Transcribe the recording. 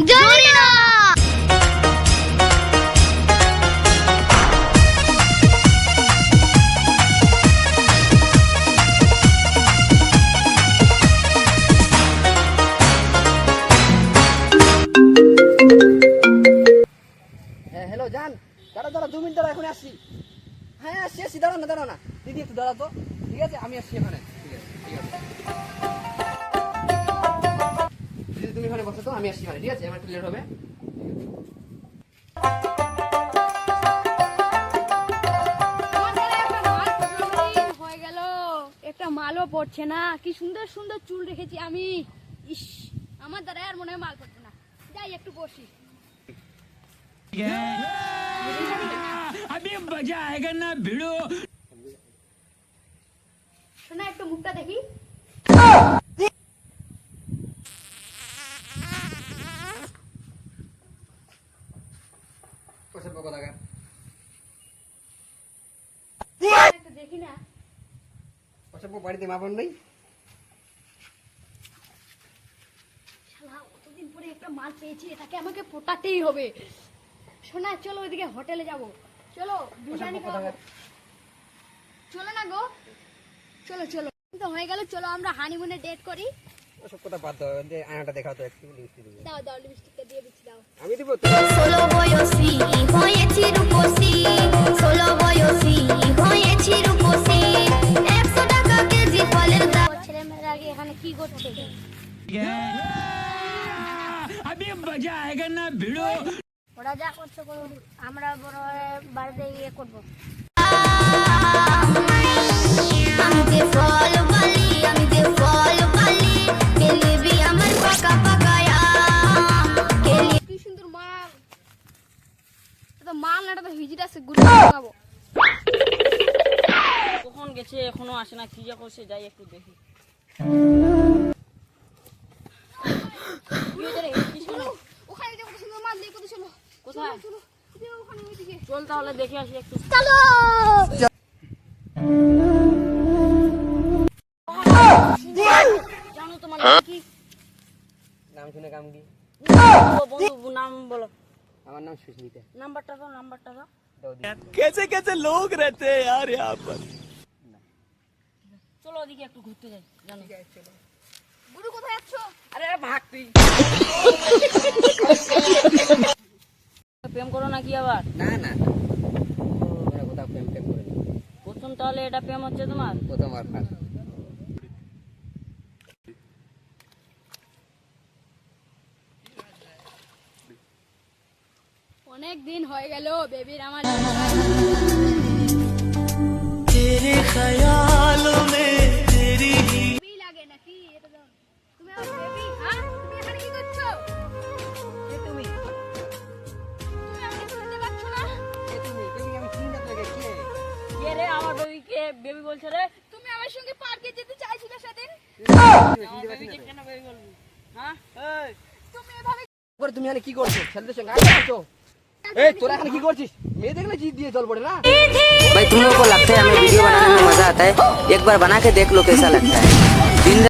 Zarina. Hello জান, দাঁড়া 2 minute দাঁড়া, এখন আসছি। হ্যাঁ আসছি, দাঁড়াও না দিদি, একটু দাঁড়াও তো। ঠিক আছে, আমি আসছি এখানে। ঠিক আছে দিদি, তুমি এখানে বসো তো, আমি আসছি মানে। ঠিক আছে, আমার একটু লেট হবে। হয়ে গেল, একটা মালও পড়ছে না। কি সুন্দর সুন্দর চুল রেখেছি আমি। ইস, আমার দ্বারা আর মনে হয় মাল পড়ছে না। যাই একটু বসি। अभी मजा आएगा ना भिड़ो। শোনা, একটু মুখটা দেখি। অসভ্য কোথাকার। একটু দেখি না। অসভ্য, বাড়িতে মা বোন নেই? শালা, কতদিন পরে একটা মাল পেয়েছি, এটাকে আমাকে পটাতেই হবে। শোনা, চলো ওইদিকে হোটেলে যাব। চলো বিরিয়ানি খাবো। চলো না গো, চলো চলো। তো হয়ে গেল, চলো আমরা হানিমুনে ডেট করি। ওসব কথা বাদ দাও, যে আয়নাটা দেখাও তো, একটু লিপস্টিক দিবো। দাও দাও, লিপস্টিকটা দিয়ে দিচ্ছি, দাও। আমি দিব তো। ষোলো বয়সী হয়েছি রূপসী, 16 বয়সী হয়েছি রূপসী, 100 টাকা কেজি ফলের দাম। ছেলেমেয়েরা আগে এখানে কি করছে? अभी मजा आएगा ना भिड़ो। ওরা যা করছে করুন, আমরা বড় হয়ে বাড়িতে গিয়ে করবো। আমি যে ফল বালি, আমি যে ফল বালি, গেলিবি আমার পাকা পাকা আম, গেলি। কি সুন্দর মাল। এটা মাল না, এটা তো হিজিটা সে গুড় খাবো। কখন গেছে এখনো আসে না, কি যা করছে, যাই একটু দেখি। ওখানে যে কত সুন্দর মাল নেই, কত সুন্দর। কোথায়? চলো যে ওখানে ওইদিকে চল তাহলে দেখে আসি একটু। চলো। জানো তোমার নাম কি? নাম শুনে কাম কি? ও বন্ধু, নাম বলো। আমার নাম সুস্মিতা। নাম্বারটা দাও, নাম্বারটা দাও। দাও দিদি। कैसे कैसे लोग रहते हैं यार यहाँ पर। চলো ওদিকে একটু ঘুরতে যাই। জানো গুরু কোথায় যাচ্ছ? আরে ভাগ তুই। প্রেম করো নাকি আবার? না না, ওরা কোথাও প্রেম টেম করে না। প্রথম তাহলে এটা প্রেম হচ্ছে তোমার? প্রথমবার ফার্স্ট। অনেক দিন হয়ে গেল বেবির আমার। বেবি লাগে নাকি? এটা দাও। তুমি আমার বেবি? হ্যাঁ, তুমি এখানে কি করছো? কে তুমি? তুমি আমাকে চিনতে পারছো না? আমি চিনি না তোকে, কে? কে রে? আমার বেবিকে বেবি বলছে রে? তুমি আমার সঙ্গে পার্কে যেতে চাইছিলে সেদিন। আমার বেবিকে কেন বেবি বলবি? হ্যাঁ এই তুমি এভাবে করে তুমি এখানে কি করছো? ছেলেদের সঙ্গে আড্ডা মারছো? এই তোরা এখানে কি করছিস? মেয়ে দেখলে জিদ দিয়ে জল পড়ে না? भाई तुम लोगों को लगता है हमें वीडियो बनाने में मजा आता है? एक बार बना के देख लो कैसा लगता है।